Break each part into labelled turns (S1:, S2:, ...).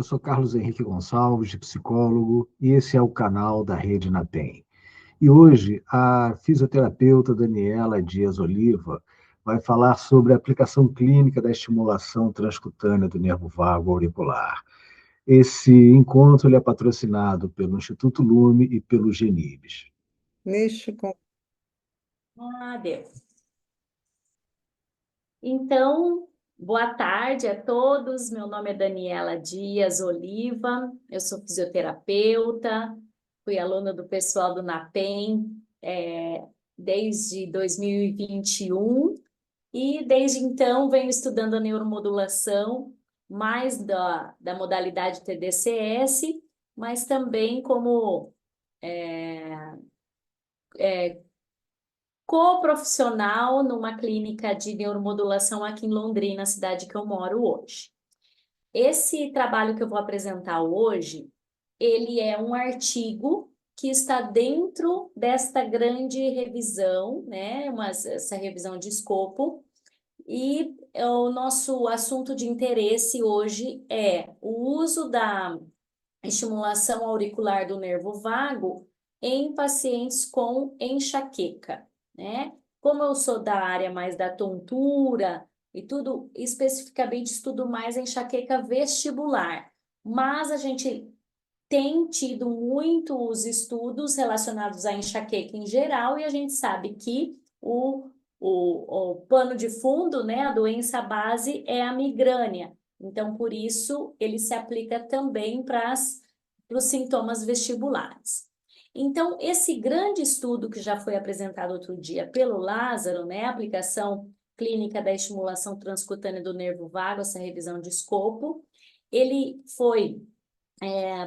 S1: sou Carlos Henrique Gonçalves, psicólogo, e esse é o canal da Rede Natem. E hoje a fisioterapeuta Daniela Dias Oliva vai falar sobre a aplicação clínica da estimulação transcutânea do nervo vago auricular. Esse encontro ele é patrocinado pelo Instituto Lume e pelo Genibes.
S2: Neste con-
S3: Deus. Então, boa tarde a todos. Meu nome é Daniela Dias Oliva, eu sou fisioterapeuta, fui aluna do pessoal do NAPEM desde 2021 e desde então venho estudando a neuromodulação, mais da modalidade TDCS, mas também como co-profissional numa clínica de neuromodulação aqui em Londrina, cidade que eu moro hoje. Esse trabalho que eu vou apresentar hoje, ele é um artigo que está dentro desta grande revisão, né? Essa revisão de escopo. E o nosso assunto de interesse hoje é o uso da estimulação auricular do nervo vago em pacientes com enxaqueca, né? Como eu sou da área mais da tontura e tudo, especificamente estudo mais a enxaqueca vestibular, mas a gente tem tido muitos estudos relacionados à enxaqueca em geral e a gente sabe que o pano de fundo, né, a doença base é a migrânia. Então, por isso, ele se aplica também para os sintomas vestibulares. Então, esse grande estudo que já foi apresentado outro dia pelo Lázaro, né, a aplicação clínica da estimulação transcutânea do nervo vago, essa revisão de escopo, ele foi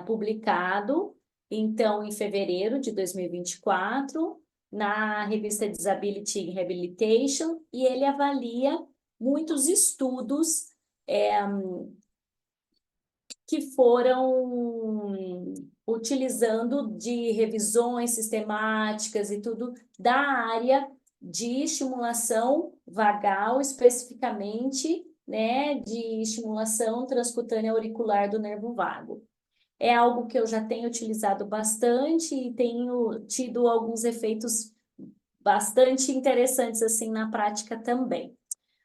S3: publicado, então, em fevereiro de 2024, na revista Disability and Rehabilitation, e ele avalia muitos estudos que foram utilizando de revisões sistemáticas e tudo da área de estimulação vagal, especificamente, né, de estimulação transcutânea auricular do nervo vago. É algo que eu já tenho utilizado bastante e tenho tido alguns efeitos bastante interessantes assim na prática também.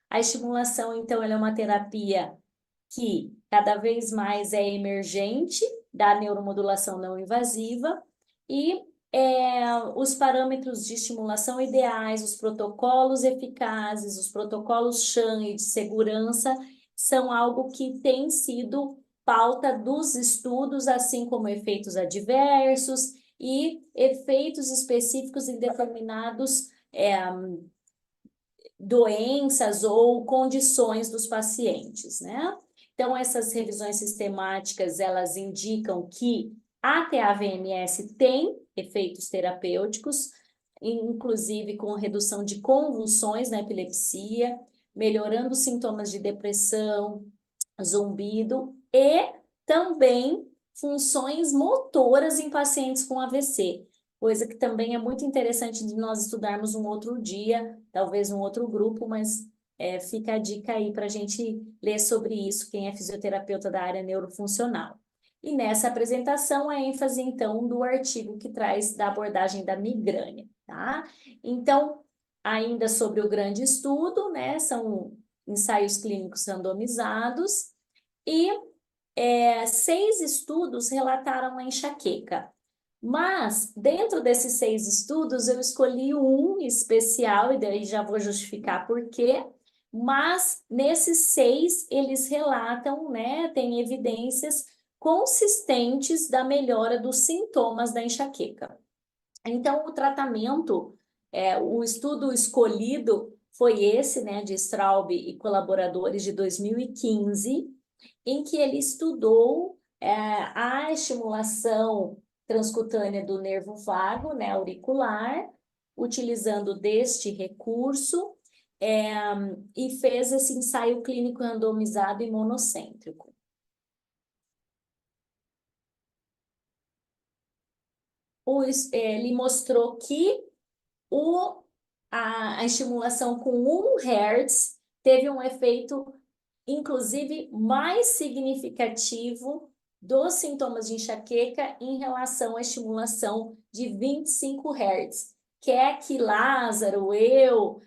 S3: A estimulação, então, ela é uma terapia que cada vez mais é emergente da neuromodulação não invasiva e os parâmetros de estimulação ideais, os protocolos eficazes, os protocolos Chan e de segurança são algo que tem sido pauta dos estudos, assim como efeitos adversos e efeitos específicos em determinados doenças ou condições dos pacientes, né? Então, essas revisões sistemáticas, elas indicam que a TAVMS tem efeitos terapêuticos, inclusive com redução de convulsões na epilepsia, melhorando os sintomas de depressão, zumbido e também funções motoras em pacientes com AVC, coisa que também é muito interessante de nós estudarmos um outro dia, talvez um outro grupo, mas fica a dica aí para a gente ler sobre isso, quem é fisioterapeuta da área neurofuncional. E nessa apresentação, a ênfase, então, do artigo que traz da abordagem da migrânia, tá? Então, ainda sobre o grande estudo, né, são ensaios clínicos randomizados, e 6 estudos relataram a enxaqueca. Mas, dentro desses 6 estudos, eu escolhi um especial, e daí já vou justificar por quê. Mas, nesses 6, eles relatam, né, tem evidências consistentes da melhora dos sintomas da enxaqueca. Então, o tratamento, o estudo escolhido foi esse, né, de Straub e colaboradores de 2015, em que ele estudou a estimulação transcutânea do nervo vago, né, auricular, utilizando deste recurso, e fez esse ensaio clínico randomizado e monocêntrico. Ele mostrou que a estimulação com 1 Hz teve um efeito, inclusive, mais significativo dos sintomas de enxaqueca em relação à estimulação de 25 Hz. Que é que Lázaro, eu,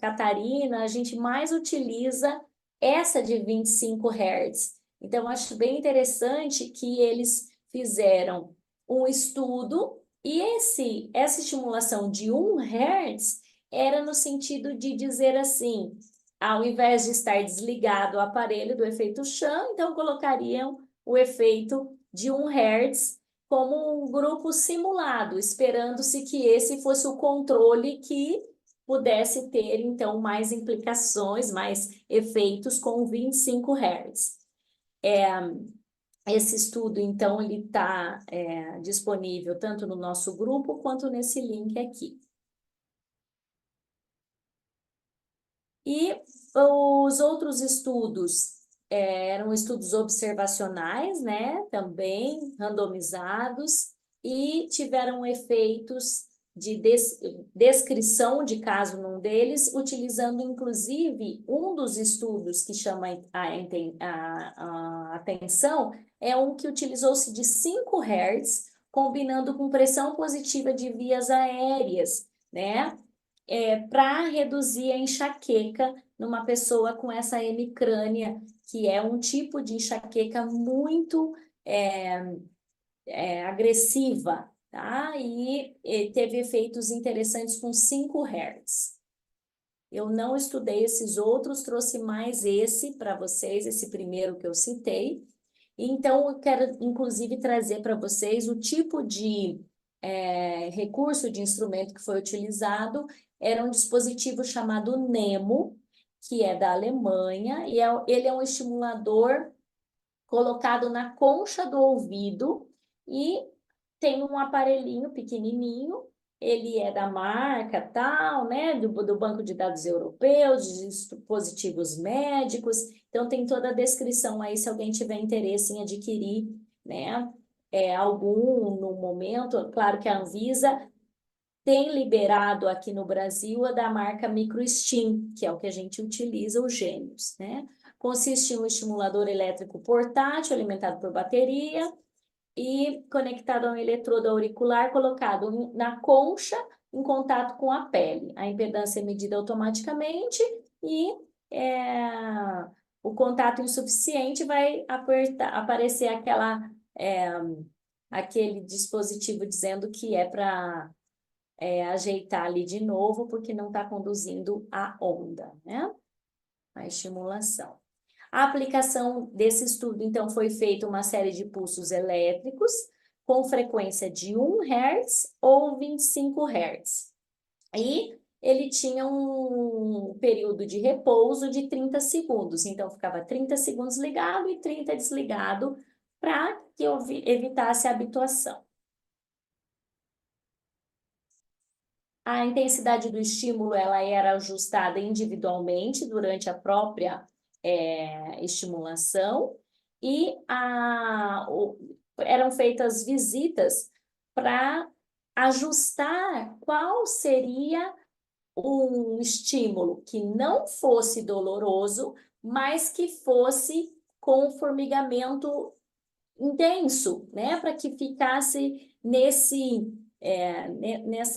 S3: Catarina, a gente mais utiliza essa de 25 Hz. Então, acho bem interessante que eles fizeram um estudo e essa estimulação de 1 Hz era no sentido de dizer assim, ao invés de estar desligado o aparelho do efeito Chan, então colocariam o efeito de 1 Hz como um grupo simulado, esperando-se que esse fosse o controle que pudesse ter, então, mais implicações, mais efeitos com 25 Hz. Esse estudo, então, ele está disponível tanto no nosso grupo quanto nesse link aqui. E os outros estudos eram estudos observacionais, né, também randomizados, e tiveram efeitos de descrição de caso num deles, utilizando inclusive um dos estudos que chama a atenção, é um que utilizou-se de 5 Hz, combinando com pressão positiva de vias aéreas, né? Para reduzir a enxaqueca numa pessoa com essa hemicrânia, que é um tipo de enxaqueca muito agressiva, tá? E teve efeitos interessantes com 5 Hz. Eu não estudei esses outros, trouxe mais esse para vocês, esse primeiro que eu citei. Então, eu quero, inclusive, trazer para vocês o tipo de recurso de instrumento que foi utilizado. Era um dispositivo chamado NEMO, que é da Alemanha, e ele é um estimulador colocado na concha do ouvido e tem um aparelhinho pequenininho, ele é da marca tal, né, do Banco de Dados Europeus, de dispositivos médicos, então tem toda a descrição aí se alguém tiver interesse em adquirir, né, algum no momento. Claro que a Anvisa tem liberado aqui no Brasil a da marca MicroStim, que é o que a gente utiliza, o Gênios, né? Consiste em um estimulador elétrico portátil alimentado por bateria e conectado a um eletrodo auricular colocado na concha em contato com a pele. A impedância é medida automaticamente e o contato insuficiente vai aparecer aquele dispositivo dizendo que é para ajeitar ali de novo, porque não está conduzindo a onda, né? A estimulação. A aplicação desse estudo, então, foi feita uma série de pulsos elétricos com frequência de 1 Hz ou 25 Hz. E ele tinha um período de repouso de 30 segundos. Então, ficava 30 segundos ligado e 30 desligado para que eu evitasse a habituação. A intensidade do estímulo ela era ajustada individualmente durante a própria estimulação e eram feitas visitas para ajustar qual seria um estímulo que não fosse doloroso, mas que fosse com formigamento intenso, né? Para que ficasse nessa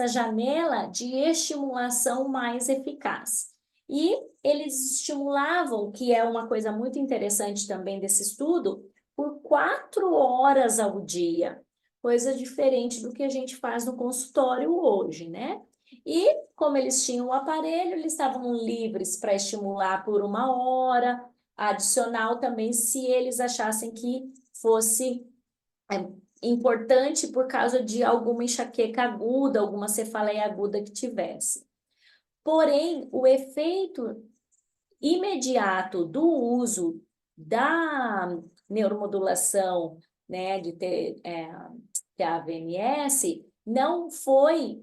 S3: janela de estimulação mais eficaz. E eles estimulavam, que é uma coisa muito interessante também desse estudo, por 4 horas ao dia, coisa diferente do que a gente faz no consultório hoje, né? E como eles tinham o aparelho, eles estavam livres para estimular por 1 hora, adicional também, se eles achassem que fosse importante por causa de alguma enxaqueca aguda, alguma cefaleia aguda que tivesse. Porém, o efeito imediato do uso da neuromodulação, né, de AVMS, não foi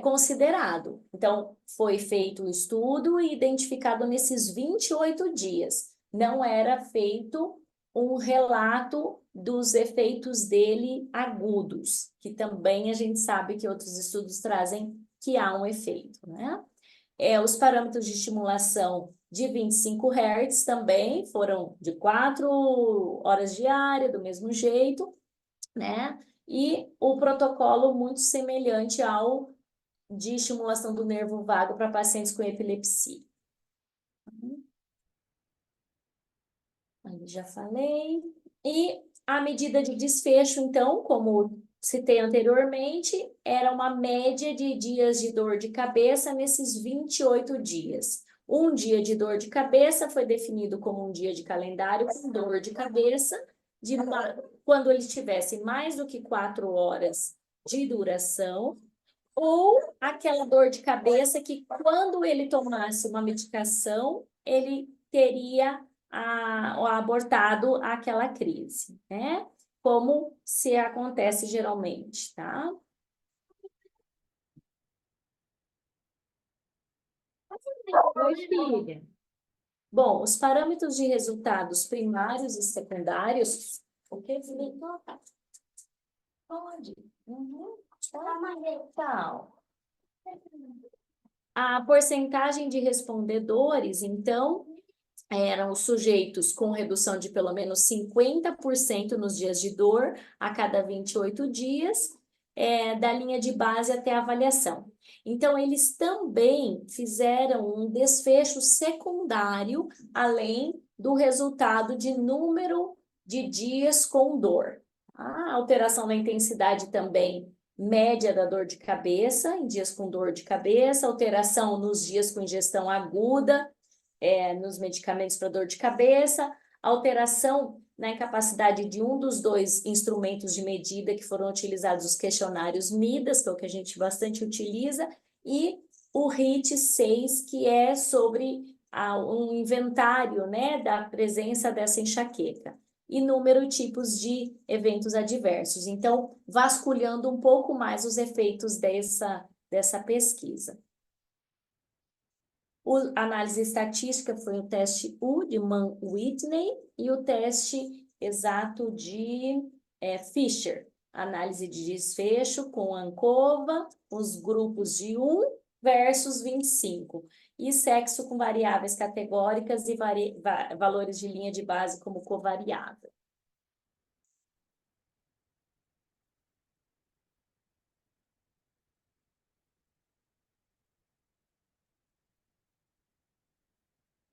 S3: considerado. Então, foi feito o estudo e identificado nesses 28 dias. Não era feito um relato dos efeitos dele agudos, que também a gente sabe que outros estudos trazem que há um efeito, né? Os parâmetros de estimulação de 25 Hz também foram de 4 horas diárias, do mesmo jeito, né? E o protocolo muito semelhante ao de estimulação do nervo vago para pacientes com epilepsia. Aí já falei. E a medida de desfecho, então, como citei anteriormente, era uma média de dias de dor de cabeça nesses 28 dias. Um dia de dor de cabeça foi definido como um dia de calendário com dor de cabeça, quando ele tivesse mais do que 4 horas de duração, ou aquela dor de cabeça que, quando ele tomasse uma medicação, ele teria abortado aquela crise, né? Como se acontece geralmente, tá? Oi, filha. Bom, os parâmetros de resultados primários e secundários. O que, filha? Pode. Uhum. Tal. A porcentagem de respondedores, então, eram os sujeitos com redução de pelo menos 50% nos dias de dor a cada 28 dias, da linha de base até a avaliação. Então, eles também fizeram um desfecho secundário, além do resultado de número de dias com dor. A alteração da intensidade também média da dor de cabeça, em dias com dor de cabeça, alteração nos dias com ingestão aguda, nos medicamentos para dor de cabeça, alteração na incapacidade de um dos dois instrumentos de medida que foram utilizados, os questionários MIDAS, que é o que a gente bastante utiliza, e o HIT-6, que é sobre um inventário, né, da presença dessa enxaqueca. E número tipos de eventos adversos. Então, vasculhando um pouco mais os efeitos dessa pesquisa. A análise estatística foi o teste U de Mann-Whitney e o teste exato de Fisher. Análise de desfecho com ANCOVA, os grupos de 1 versus 25. E sexo com variáveis categóricas e valores de linha de base como covariável.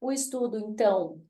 S3: O estudo, então,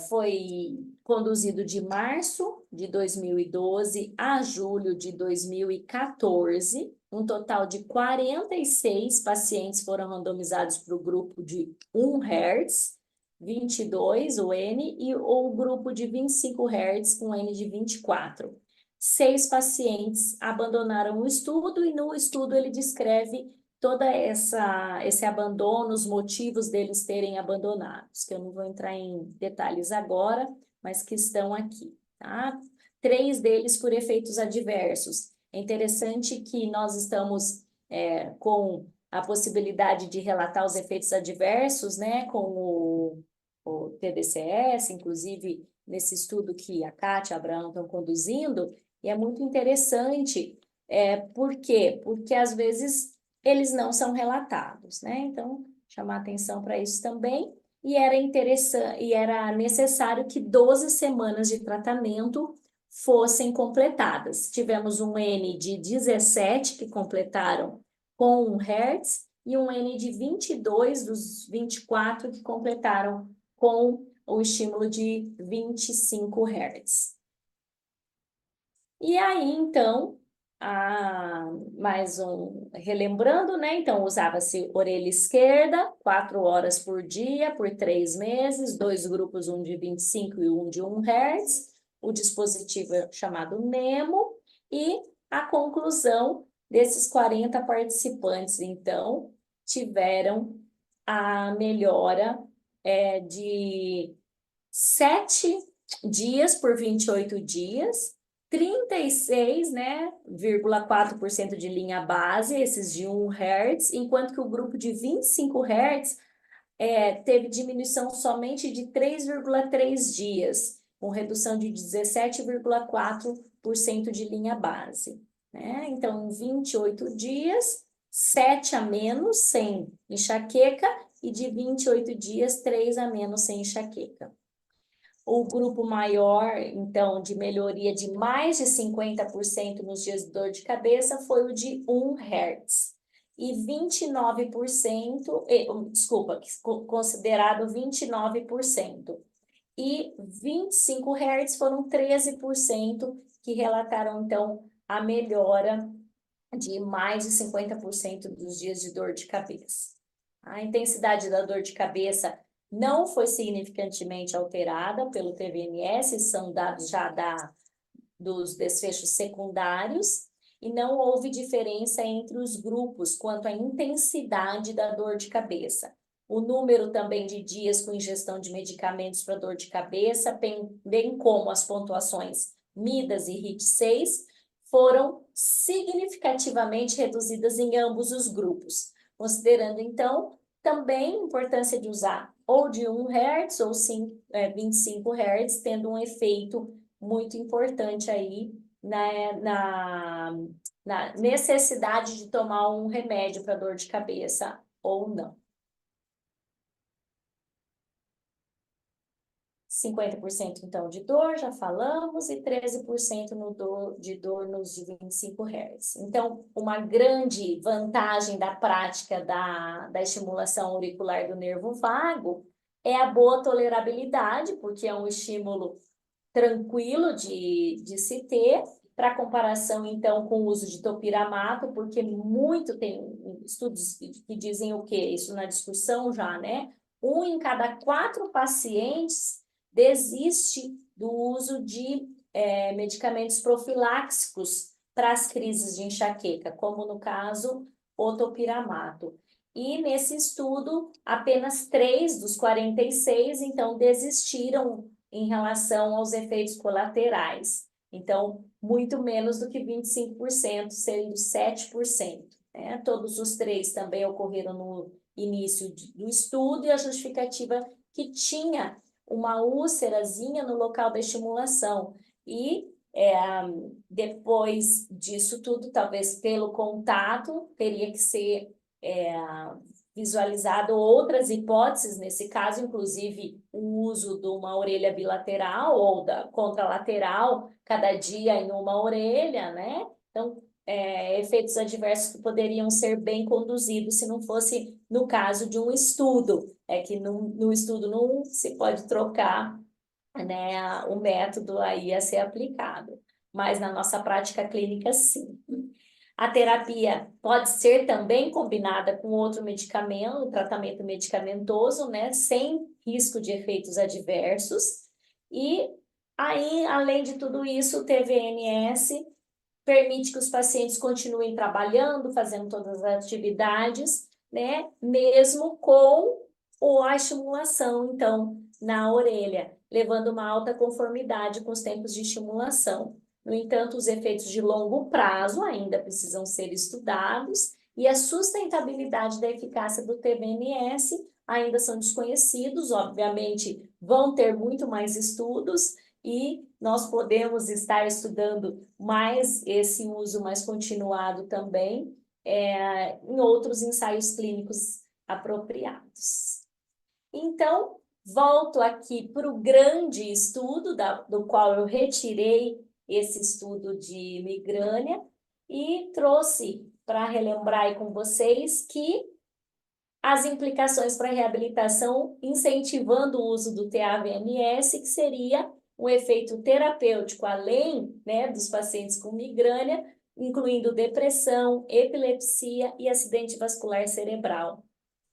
S3: foi conduzido de março de 2012 a julho de 2014. Um total de 46 pacientes foram randomizados para o grupo de 1 Hz, 22, o N, e o grupo de 25 Hz com N de 24. 6 pacientes abandonaram o estudo e no estudo ele descreve toda esse abandono, os motivos deles terem abandonados, que eu não vou entrar em detalhes agora, mas que estão aqui, tá? 3 deles por efeitos adversos. É interessante que nós estamos com a possibilidade de relatar os efeitos adversos, né, com o TDCS, inclusive nesse estudo que a Kátia e a Abraão estão conduzindo, e é muito interessante, por quê? Porque às vezes eles não são relatados, né? Então, chamar atenção para isso também. E era interessante, e era necessário que 12 semanas de tratamento fossem completadas. Tivemos um N de 17 que completaram com 1 Hz e um N de 22 dos 24 que completaram com o estímulo de 25 Hz. E aí, então, relembrando, né? Então, usava-se orelha esquerda, 4 horas por dia, por 3 meses, 2 grupos, um de 25 e um de 1 Hz, o dispositivo chamado NEMO, e a conclusão desses 40 participantes, então, tiveram a melhora de 7 dias por 28 dias, 36, né, 0,4% de linha base, esses de 1 Hz, enquanto que o grupo de 25 Hz teve diminuição somente de 3,3 dias, com redução de 17,4% de linha base, né? Então, em 28 dias, 7 a menos sem enxaqueca e de 28 dias, 3 a menos sem enxaqueca. O grupo maior, então, de melhoria de mais de 50% nos dias de dor de cabeça foi o de 1 Hz. E 29%, desculpa, considerado 29%. E 25 Hz foram 13% que relataram, então, a melhora de mais de 50% dos dias de dor de cabeça. A intensidade da dor de cabeça não foi significantemente alterada pelo TVNS, são dados já dos desfechos secundários, e não houve diferença entre os grupos quanto à intensidade da dor de cabeça. O número também de dias com ingestão de medicamentos para dor de cabeça, bem como as pontuações MIDAS e HIT-6, foram significativamente reduzidas em ambos os grupos, considerando, então, também a importância de usar ou de 1 Hz ou 25 Hz, tendo um efeito muito importante aí na necessidade de tomar um remédio para dor de cabeça ou não. 50% então de dor, já falamos, e 13% de dor nos de 25 Hz. Então, uma grande vantagem da prática da estimulação auricular do nervo vago é a boa tolerabilidade, porque é um estímulo tranquilo de se ter, para comparação, então, com o uso de topiramato, porque tem estudos que dizem o quê? Isso na discussão já, né? 1 em cada 4 pacientes desiste do uso de medicamentos profiláxicos para as crises de enxaqueca, como no caso o topiramato. E nesse estudo, apenas 3 dos 46, então, desistiram em relação aos efeitos colaterais. Então, muito menos do que 25%, sendo 7%. Né? Todos os 3 também ocorreram no início do estudo, e a justificativa que tinha uma úlcerazinha no local da estimulação. E depois disso tudo, talvez pelo contato, teria que ser visualizado outras hipóteses, nesse caso, inclusive o uso de uma orelha bilateral ou da contralateral, cada dia em uma orelha, né? Então, efeitos adversos que poderiam ser bem conduzidos se não fosse no caso de um estudo. É que no estudo não se pode trocar, né, o método aí a ser aplicado, mas na nossa prática clínica, sim. A terapia pode ser também combinada com outro medicamento, tratamento medicamentoso, né, sem risco de efeitos adversos. E aí, além de tudo isso, o TVNS permite que os pacientes continuem trabalhando, fazendo todas as atividades, né, mesmo com a estimulação, então, na orelha, levando uma alta conformidade com os tempos de estimulação. No entanto, os efeitos de longo prazo ainda precisam ser estudados, e a sustentabilidade da eficácia do TVNS ainda são desconhecidos. Obviamente, vão ter muito mais estudos, e nós podemos estar estudando mais esse uso mais continuado também em outros ensaios clínicos apropriados. Então, volto aqui para o grande estudo do qual eu retirei esse estudo de migrânia e trouxe para relembrar aí com vocês que as implicações para a reabilitação, incentivando o uso do TAVMS, que seria um efeito terapêutico, além, né, dos pacientes com migrânia, incluindo depressão, epilepsia e acidente vascular cerebral.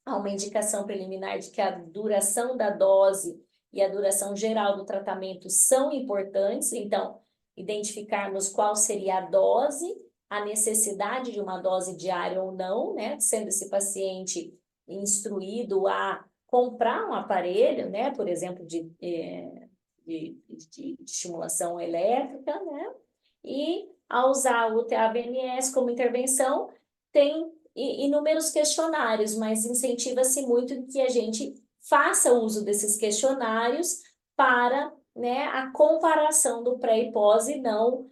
S3: Há uma indicação preliminar de que a duração da dose e a duração geral do tratamento são importantes, então, identificarmos qual seria a dose, a necessidade de uma dose diária ou não, né, sendo esse paciente instruído a comprar um aparelho, né, por exemplo, de estimulação elétrica, né, e ao usar o TAVNS como intervenção, tem inúmeros questionários, mas incentiva-se muito que a gente faça uso desses questionários para, né, a comparação do pré e pós, e não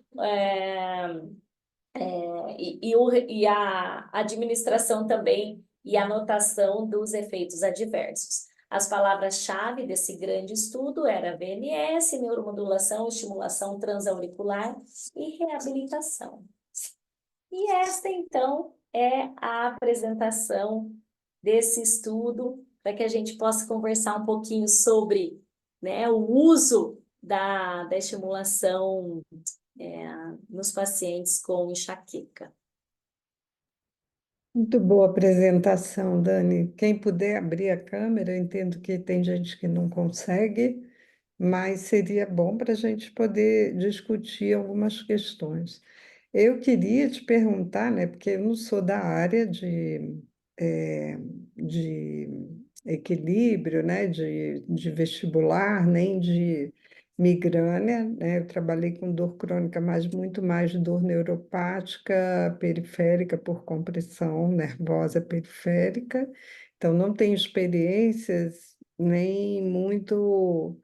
S3: e a administração também e anotação dos efeitos adversos. As palavras-chave desse grande estudo eram VNS, neuromodulação, estimulação transauricular e reabilitação. E esta, então, é a apresentação desse estudo, para que a gente possa conversar um pouquinho sobre, né, o uso da estimulação nos pacientes com enxaqueca.
S2: Muito boa apresentação, Dani. Quem puder abrir a câmera, eu entendo que tem gente que não consegue, mas seria bom para a gente poder discutir algumas questões. Eu queria te perguntar, né, porque eu não sou da área de equilíbrio, né, de vestibular, nem de migrânia, né? Eu trabalhei com dor crônica, mas muito mais dor neuropática periférica por compressão nervosa periférica. Então, não tenho experiências nem muito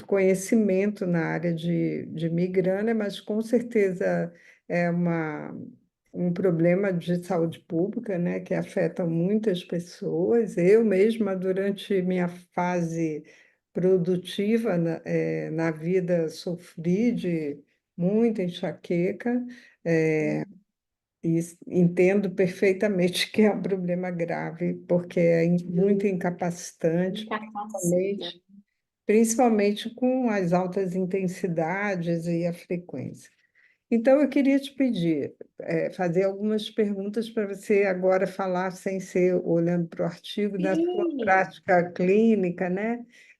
S2: conhecimento na área de migrânia, mas com certeza é um problema de saúde pública, né, que afeta muitas pessoas. Eu mesma, durante minha fase produtiva na vida, sofri de muita enxaqueca, e entendo perfeitamente que é um problema grave, porque é muito incapacitante,
S3: Incapacita.
S2: principalmente com as altas intensidades e a frequência. Então, eu queria te pedir, fazer algumas perguntas para você agora falar, sem ser olhando para o artigo, da sua
S3: Sim.
S2: prática clínica, né?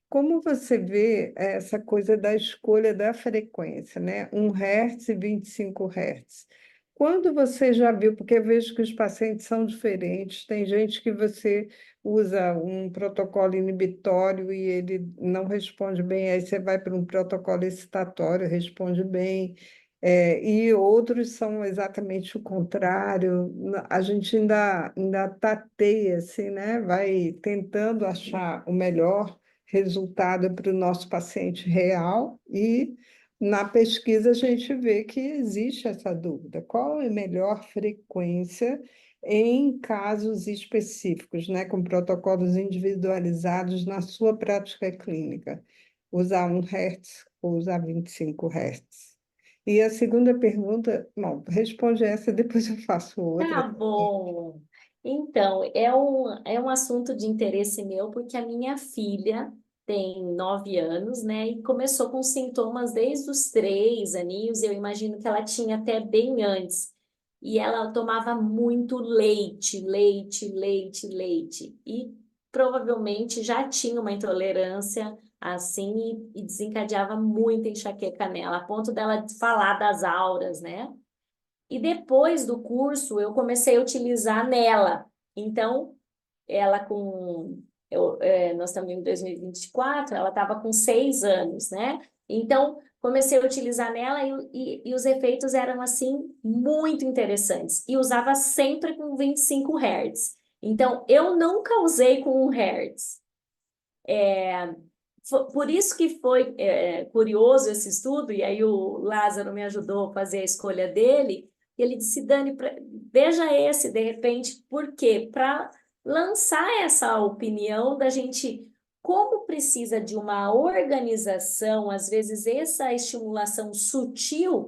S2: Como você vê essa coisa da escolha da frequência, né? 1 Hz e 25 Hz. Quando você já viu, porque eu vejo que os pacientes são diferentes, tem gente que você usa um protocolo inibitório e ele não responde bem, aí você vai para um protocolo excitatório, responde bem. E outros são exatamente o contrário. A gente ainda tateia, assim, né? Vai tentando achar o melhor resultado para o nosso paciente real e na pesquisa a gente vê que existe essa dúvida. Qual é a melhor frequência em casos específicos, né? Com protocolos individualizados na sua prática clínica? Usar 1 Hz ou usar 25 Hz? E a segunda pergunta, bom, responde essa, depois eu faço outra.
S3: Tá bom. Então, é um assunto de interesse meu, porque a minha filha tem 9 anos, né? E começou com sintomas desde os 3 aninhos, eu imagino que ela tinha até bem antes. E ela tomava muito leite, leite, leite, leite. E provavelmente já tinha uma intolerância assim e desencadeava muita enxaqueca nela, a ponto dela falar das auras, né? E depois do curso, eu comecei a utilizar nela. Então, ela com. Nós estamos em 2024, ela estava com 6 anos, né? Então, comecei a utilizar nela e os efeitos eram, assim, muito interessantes. E usava sempre com 25 Hz. Então, eu nunca usei com 1 Hz. Por isso que foi curioso esse estudo, e aí o Lázaro me ajudou a fazer a escolha dele. Ele disse, Dani, veja esse de repente, por quê? Para lançar essa opinião da gente, como precisa de uma organização, às vezes essa estimulação sutil,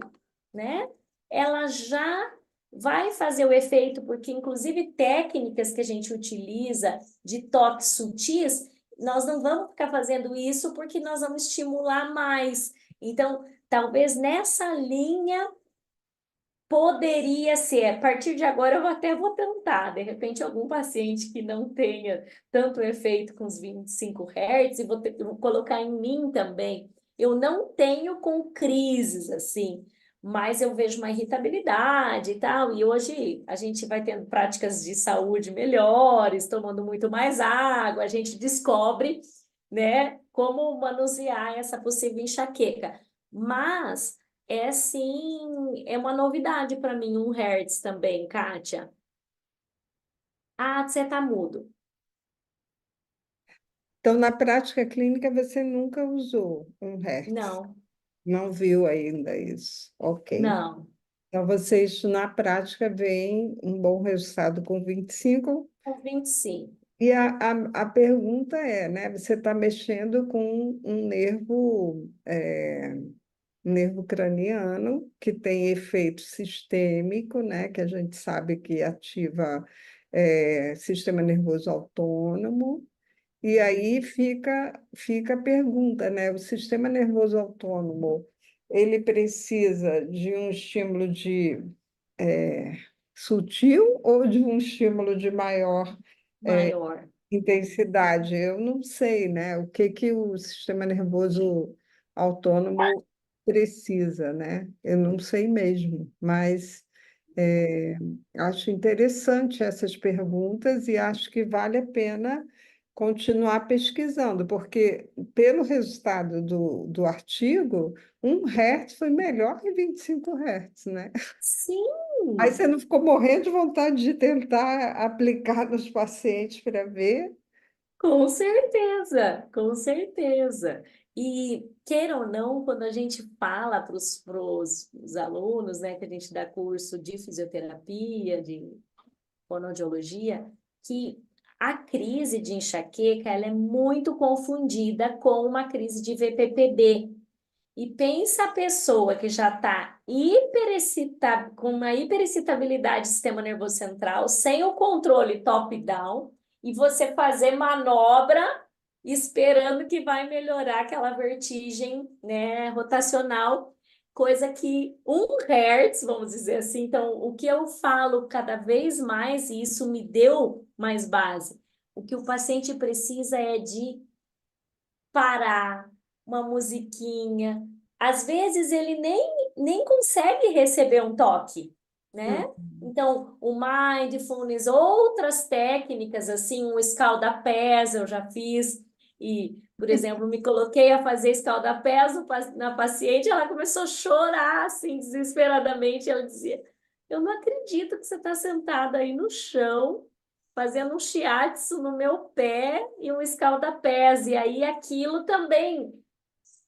S3: né? Ela já vai fazer o efeito, porque inclusive técnicas que a gente utiliza de toques sutis nós não vamos ficar fazendo isso porque nós vamos estimular mais. Então, talvez nessa linha poderia ser, a partir de agora eu até vou tentar, de repente algum paciente que não tenha tanto efeito com os 25 Hz, e vou colocar em mim também. Eu não tenho com crises assim, mas eu vejo uma irritabilidade e tal, e hoje a gente vai tendo práticas de saúde melhores, tomando muito mais água, a gente descobre, né, como manusear essa possível enxaqueca. Mas é sim, é uma novidade para mim, 1 Hz também, Kátia. Ah, você tá mudo.
S2: Então, na prática clínica, você nunca usou 1 Hz.
S3: Não,
S2: Não viu ainda isso. Ok.
S3: não.
S2: Então, vocês, na prática, veem um bom resultado com 25.
S3: Com 25.
S2: E a pergunta é, né? Você está mexendo com um nervo craniano que tem efeito sistêmico, né? Que a gente sabe que ativa sistema nervoso autônomo. E aí fica a pergunta, né? O sistema nervoso autônomo, ele precisa de um estímulo eh, sutil ou de um estímulo de maior
S3: Maior.
S2: intensidade? Eu não sei, né? O que que o sistema nervoso autônomo precisa, né? Eu não sei mesmo, mas é, acho interessante essas perguntas e acho que vale a pena continuar pesquisando, porque pelo resultado do artigo, 1 Hz foi melhor que 25 Hz, né? Aí
S3: Sim,
S2: você não ficou morrendo de vontade de tentar aplicar nos pacientes para ver?
S3: com certeza, com certeza. E, queira ou não, quando a gente fala para os alunos, né, que a gente dá curso de fisioterapia, de fonoaudiologia, que a crise de enxaqueca ela é muito confundida com uma crise de VPPB. E pensa a pessoa que já está com uma hiperexcitabilidade do sistema nervoso central, sem o controle top-down, e você fazer manobra esperando que vai melhorar aquela vertigem, né, rotacional, coisa que 1 Hz, vamos dizer assim. Então, o que eu falo cada vez mais, e isso me deu mais base, o que o paciente precisa é de parar, uma musiquinha. Às vezes ele nem consegue receber um toque,
S2: Hum.
S3: né? Então, o mindfulness, outras técnicas, assim, um escalda-pés eu já fiz, e, por exemplo, me coloquei a fazer escalda-pés na paciente, ela começou a chorar, assim, desesperadamente, ela dizia, eu não acredito que você está sentada aí no chão, fazendo um shiatsu no meu pé e um escalda-pés. E aí aquilo também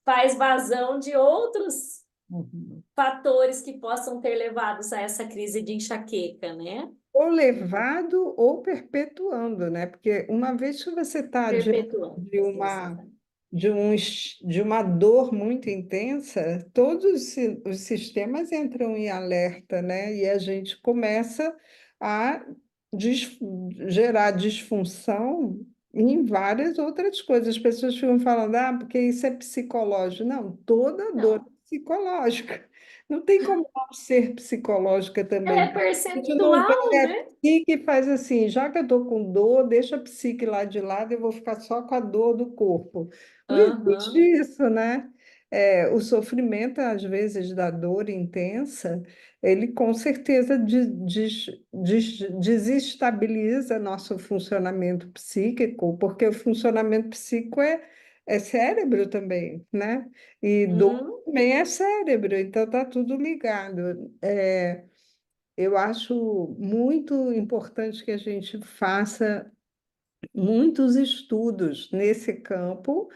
S3: faz vazão de outros
S2: Uhum.
S3: fatores que possam ter levado a essa crise de enxaqueca, né?
S2: Ou levado ou perpetuando, né? Porque uma vez que você está diante
S3: Perpetuando. Exatamente.
S2: de uma dor muito intensa, todos os sistemas entram em alerta, né? E a gente começa a dis- gerar disfunção em várias outras coisas. As pessoas ficam falando, porque isso é psicológico. Não, toda dor é
S3: Não.
S2: psicológica. Não tem como não ser psicológica
S3: Ela
S2: também.
S3: é
S2: A gente não vê
S3: percentual,
S2: a
S3: né?
S2: psique faz assim, já que eu estou com dor, deixa a psique lá de lado, eu vou ficar só com a dor do corpo. Não existe
S3: Aham.
S2: isso, né? O sofrimento, às vezes, da dor intensa, ele com certeza desestabiliza nosso funcionamento psíquico, porque o funcionamento psíquico é cérebro também, né? E dor
S3: Hum.
S2: também é cérebro, então tá tudo ligado. Eu acho muito importante que a gente faça muitos estudos nesse campo,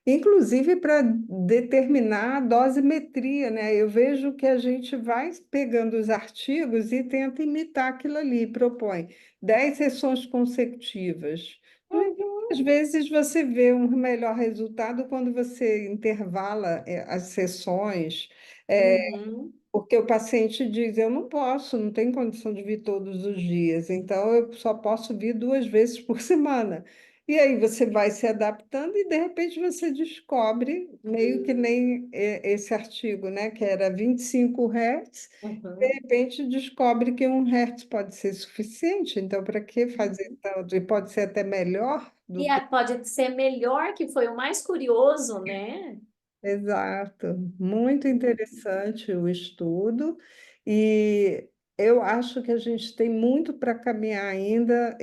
S2: inclusive para determinar a dosimetria, né? Eu vejo que a gente vai pegando os artigos e tenta imitar aquilo ali, propõe 10 sessões consecutivas. No entanto, às vezes você vê um melhor resultado quando você intervala as sessões.
S3: Uhum.
S2: Porque o paciente diz, eu não posso, não tenho condição de vir todos os dias, então eu só posso vir 2 vezes por semana. E aí você vai se adaptando e de repente você descobre, meio que nem esse artigo, né, que era 25 Hz, de
S3: Uhum.
S2: repente descobre que 1 Hz pode ser suficiente, então para que fazer tanto? E pode ser até melhor do
S3: E
S2: que.
S3: pode ser melhor, que foi o mais curioso, né?
S2: Exato, muito interessante o estudo, e eu acho que a gente tem muito para caminhar ainda,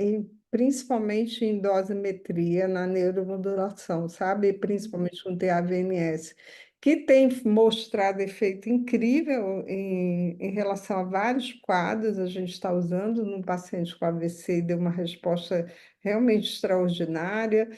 S2: principalmente em dosimetria, na neuromodulação, sabe? Principalmente com TAVNS, que tem mostrado efeito incrível em relação a vários quadros. A gente está usando num paciente com AVC e deu uma resposta realmente extraordinária.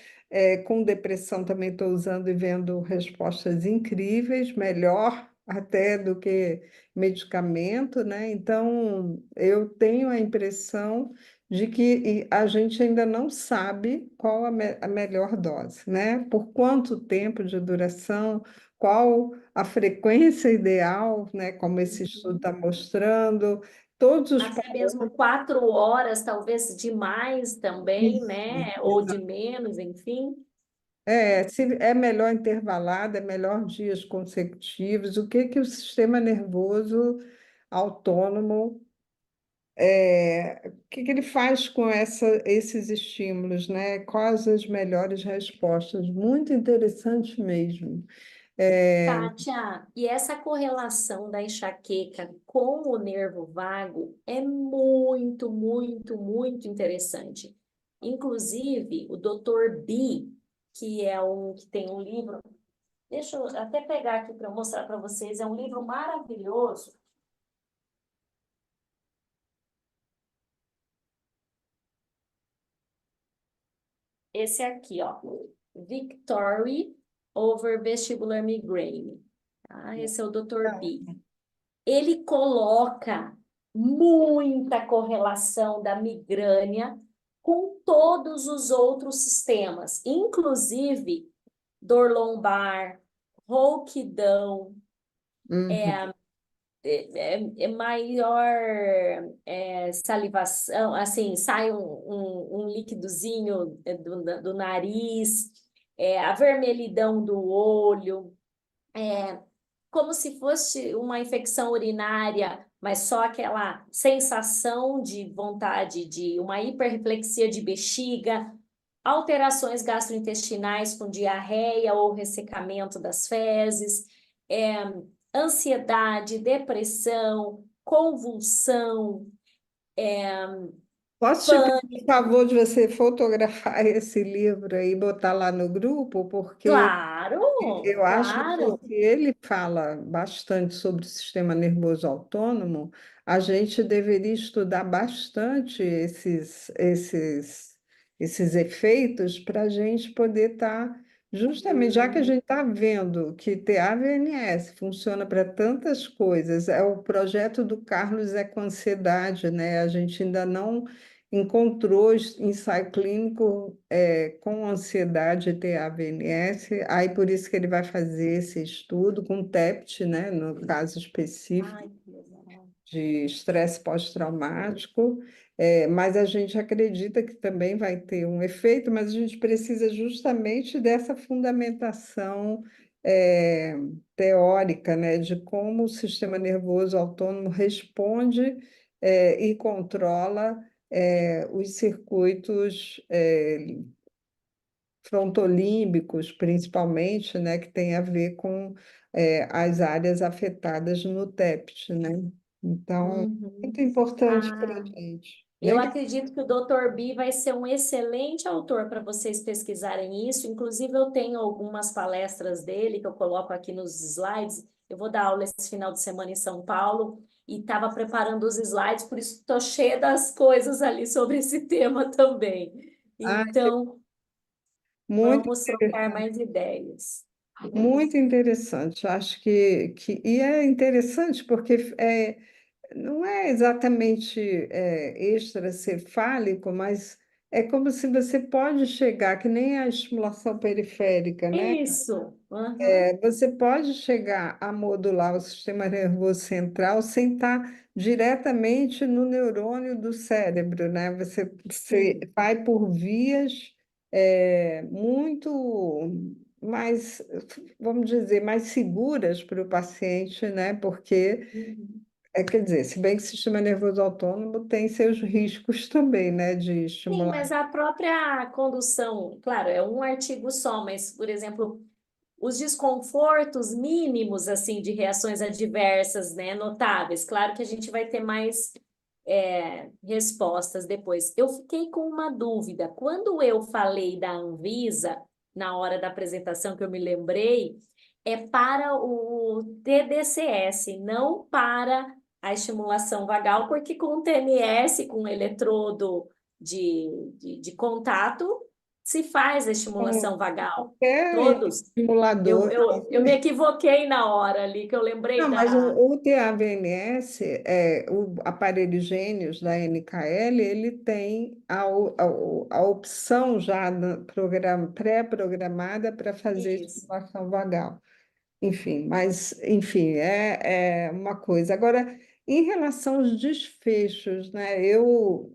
S2: Com depressão também estou usando e vendo respostas incríveis, melhor até do que medicamento, né? Então, eu tenho a impressão de que a gente ainda não sabe qual a melhor dose, né? Por quanto tempo de duração, qual a frequência ideal, né? Como esse estudo está mostrando, todos os
S3: Até mesmo 4 horas, talvez demais também,
S2: parâmetros.
S3: né? Ou de menos, enfim.
S2: Se é melhor intervalado, é melhor dias consecutivos, o que que o sistema nervoso autônomo, o que que ele faz com esses estímulos, né? Quais as melhores respostas? Muito interessante mesmo. É,
S3: Kátia, e essa correlação da enxaqueca com o nervo vago é muito, muito, muito interessante. Inclusive, o Dr. B, que é um que tem um livro, deixa eu até pegar aqui para mostrar para vocês, é um livro maravilhoso. Esse aqui, ó, Victory over Vestibular Migraine. Tá? Esse é o Dr. B. Ele coloca muita correlação da migrânia com todos os outros sistemas, inclusive dor lombar, rouquidão,
S2: uhum.
S3: maior salivação, assim, sai um líquidozinho do nariz, avermelhidão do olho, como se fosse uma infecção urinária, mas só aquela sensação de vontade de uma hiperreflexia de bexiga, alterações gastrointestinais com diarreia ou ressecamento das fezes, é, ansiedade, depressão, convulsão,
S2: Posso te pedir o favor de você fotografar esse livro aí e botar lá no grupo, porque
S3: claro,
S2: eu acho que
S3: claro.
S2: se ele fala bastante sobre o sistema nervoso autônomo, a gente deveria estudar bastante esses efeitos para a gente poder estar, justamente, já que a gente está vendo que TAVNS funciona para tantas coisas, é o projeto do Carlos é com ansiedade, né? A gente ainda não encontrou ensaio clínico com ansiedade e TAVNS, aí por isso que ele vai fazer esse estudo com TEPT, né, no caso específico
S3: Ai, que legal.
S2: de estresse pós-traumático, mas a gente acredita que também vai ter um efeito, mas a gente precisa justamente dessa fundamentação é, teórica, né, de como o sistema nervoso autônomo responde e controla os circuitos frontolímbicos, principalmente, né, que tem a ver com as áreas afetadas no TEPT, né? Então, muito
S3: Uhum.
S2: importante para a
S3: Ah,
S2: gente.
S3: eu
S2: Legal.
S3: acredito que o Dr. B vai ser um excelente autor para vocês pesquisarem isso. Inclusive, eu tenho algumas palestras dele que eu coloco aqui nos slides. Eu vou dar aula esse final de semana em São Paulo e estava preparando os slides, por isso estou cheia das coisas ali sobre esse tema também.
S2: Ah,
S3: Então,
S2: muito
S3: vamos trocar mais ideias.
S2: muito interessante. Acho e é interessante porque não é exatamente extracefálico, mas é como se você pode chegar, que nem a estimulação periférica, né?
S3: Isso. Uhum.
S2: Você pode chegar a modular o sistema nervoso central sem estar diretamente no neurônio do cérebro, né? Você
S3: Sim.
S2: vai por vias muito mais, vamos dizer, mais seguras para o paciente, né? Porque,
S3: Uhum.
S2: quer dizer, se bem que o sistema nervoso autônomo tem seus riscos também, né? De
S3: Sim,
S2: estimular.
S3: mas a própria condução, claro, é um artigo só, mas, por exemplo, os desconfortos mínimos, assim, de reações adversas, né, notáveis. Claro que a gente vai ter mais respostas depois. Eu fiquei com uma dúvida. Quando eu falei da Anvisa, na hora da apresentação que eu me lembrei, é para o TDCS, não para a estimulação vagal, porque com o TMS, com o eletrodo de contato, se faz a
S2: Como
S3: estimulação vagal.
S2: qualquer
S3: Todos. Eu,
S2: estimulador.
S3: eu, eu me equivoquei na hora ali, que eu lembrei
S2: Não, mas
S3: da.
S2: o TAVMS, o aparelho Gênios da NKL, ele tem a opção já pré-programada para fazer
S3: Isso.
S2: estimulação vagal. Enfim, mas, enfim, é uma coisa. Agora, em relação aos desfechos, né?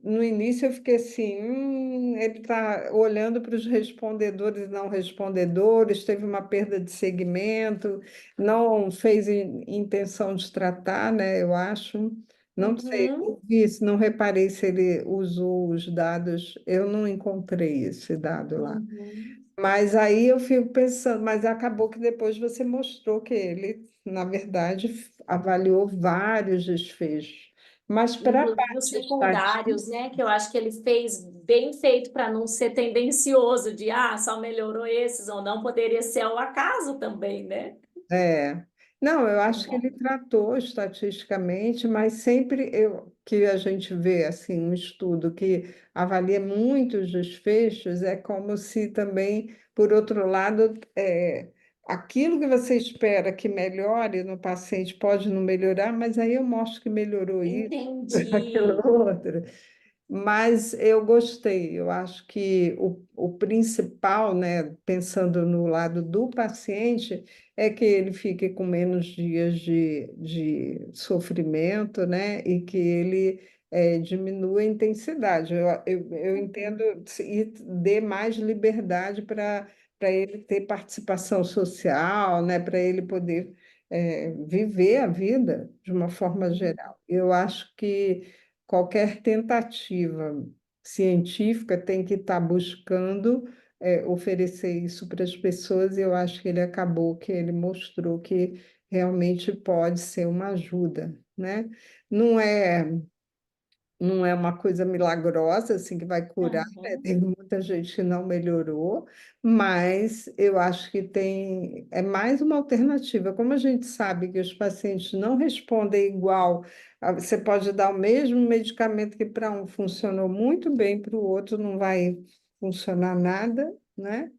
S2: No início, eu fiquei assim, ele está olhando para os respondedores e não respondedores, teve uma perda de segmento, não fez intenção de tratar, né? Eu acho. Não sei,
S3: Uhum,
S2: não vi isso, não reparei se ele usou os dados, eu não encontrei esse dado lá.
S3: uhum,
S2: Mas aí eu fico pensando, mas acabou que depois você mostrou que ele, na verdade, avaliou vários desfechos. Mas para a
S3: inclusive os
S2: parte estatística,
S3: secundários, né? Que eu acho que ele fez bem feito para não ser tendencioso de só melhorou esses ou não, poderia ser ao acaso também, né?
S2: é. Não, eu
S3: É
S2: acho que ele
S3: bom.
S2: tratou estatisticamente, mas sempre que a gente vê assim um estudo que avalia muitos desfechos, é como se também, por outro lado, aquilo que você espera que melhore no paciente pode não melhorar, mas aí eu mostro que melhorou isso, aquilo
S3: Entendi.
S2: outro. Mas eu gostei, eu acho que o principal, né, pensando no lado do paciente, é que ele fique com menos dias de sofrimento, né, e que ele diminua a intensidade. Eu entendo e dê mais liberdade para ele ter participação social, né, para ele poder viver a vida de uma forma geral. Eu acho que qualquer tentativa científica tem que estar buscando oferecer isso para as pessoas, e eu acho que ele acabou, que ele mostrou que realmente pode ser uma ajuda, né? Não é não é uma coisa milagrosa assim que vai curar, né?
S3: Uhum.
S2: Tem muita gente que não melhorou, mas eu acho que é mais uma alternativa. Como a gente sabe que os pacientes não respondem igual, você pode dar o mesmo medicamento que para um funcionou muito bem, para o outro não vai funcionar nada, né?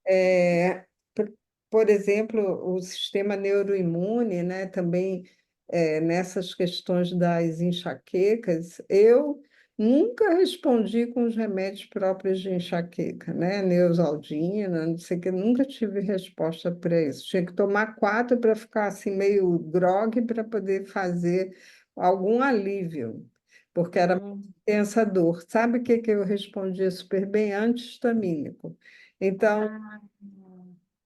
S2: É, por, por exemplo, o sistema neuroimune, né, também nessas questões das enxaquecas, eu nunca respondi com os remédios próprios de enxaqueca, né, Neosaldina, não sei o que, nunca tive resposta para isso. Tinha que tomar 4 para ficar assim meio grogue para poder fazer algum alívio, porque era
S3: Hum.
S2: intensa dor. Sabe o que que eu respondia super bem? Anti-histamínico. Então,
S3: Ah,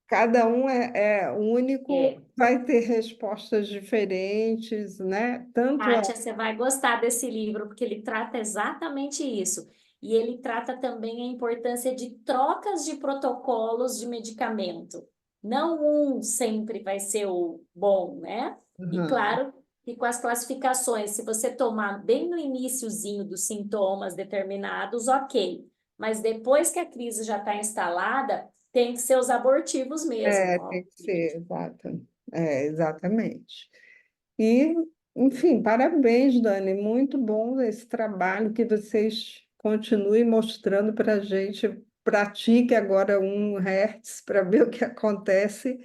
S2: cada um é único,
S3: é.
S2: vai ter respostas diferentes, né? Tanto
S3: Kátia, você vai gostar desse livro, porque ele trata exatamente isso. E ele trata também a importância de trocas de protocolos de medicamento. Não um sempre vai ser o bom, né? E
S2: Aham.
S3: claro, e com as classificações, se você tomar bem no iniciozinho dos sintomas determinados, ok. Mas depois que a crise já está instalada, tem que ser os abortivos mesmo,
S2: Tem que
S3: obviamente.
S2: ser, exato. Exatamente. E, enfim, parabéns, Dani. Muito bom esse trabalho que vocês continuem mostrando para a gente. Pratique agora 1 Hz para ver o que acontece,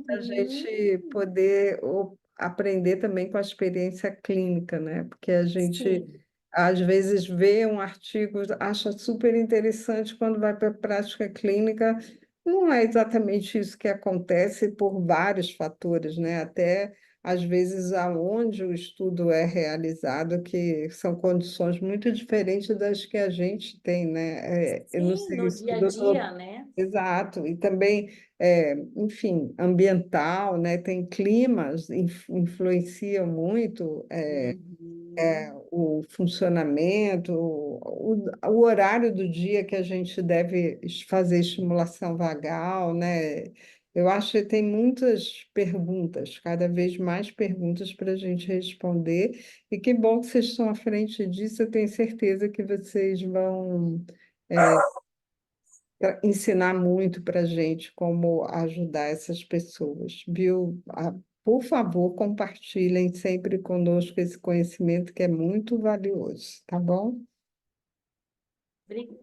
S2: a gente
S3: Uhum.
S2: poder aprender também com a experiência clínica, né? Porque a gente,
S3: Sim.
S2: às vezes, vê um artigo, acha super interessante, quando vai para a prática clínica, não é exatamente isso que acontece por vários fatores, né? Até, às vezes, aonde o estudo é realizado, que são condições muito diferentes das que a gente tem, né? Eu não
S3: Sim,
S2: sei
S3: no
S2: se o
S3: dia a
S2: doutor...
S3: dia, né?
S2: Exato, e também enfim, ambiental, né? Tem climas, influenciam muito
S3: Uhum.
S2: o funcionamento, o horário do dia que a gente deve fazer estimulação vagal, né? Eu acho que tem muitas perguntas, cada vez mais perguntas para a gente responder, e que bom que vocês estão à frente disso, eu tenho certeza que vocês vão ensinar muito para a gente como ajudar essas pessoas, viu? Por favor, compartilhem sempre conosco esse conhecimento que é muito valioso, tá bom?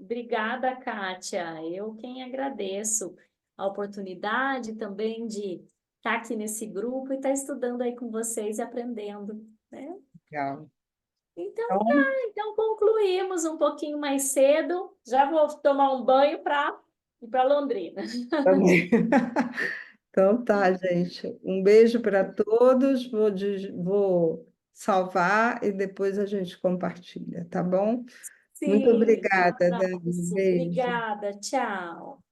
S3: Obrigada, Kátia. Eu quem agradeço a oportunidade também de estar aqui nesse grupo e estar estudando aí com vocês e aprendendo, né?
S2: Legal.
S3: Então, tá.
S2: Então,
S3: Então concluímos um pouquinho mais cedo. Já vou tomar um banho para ir para Londrina.
S2: também. Então tá, gente. Um beijo para todos. Vou salvar e depois a gente compartilha, tá bom? Muito
S3: Sim, um
S2: obrigada, Dani.
S3: abraço.
S2: Beijo.
S3: Obrigada. Tchau.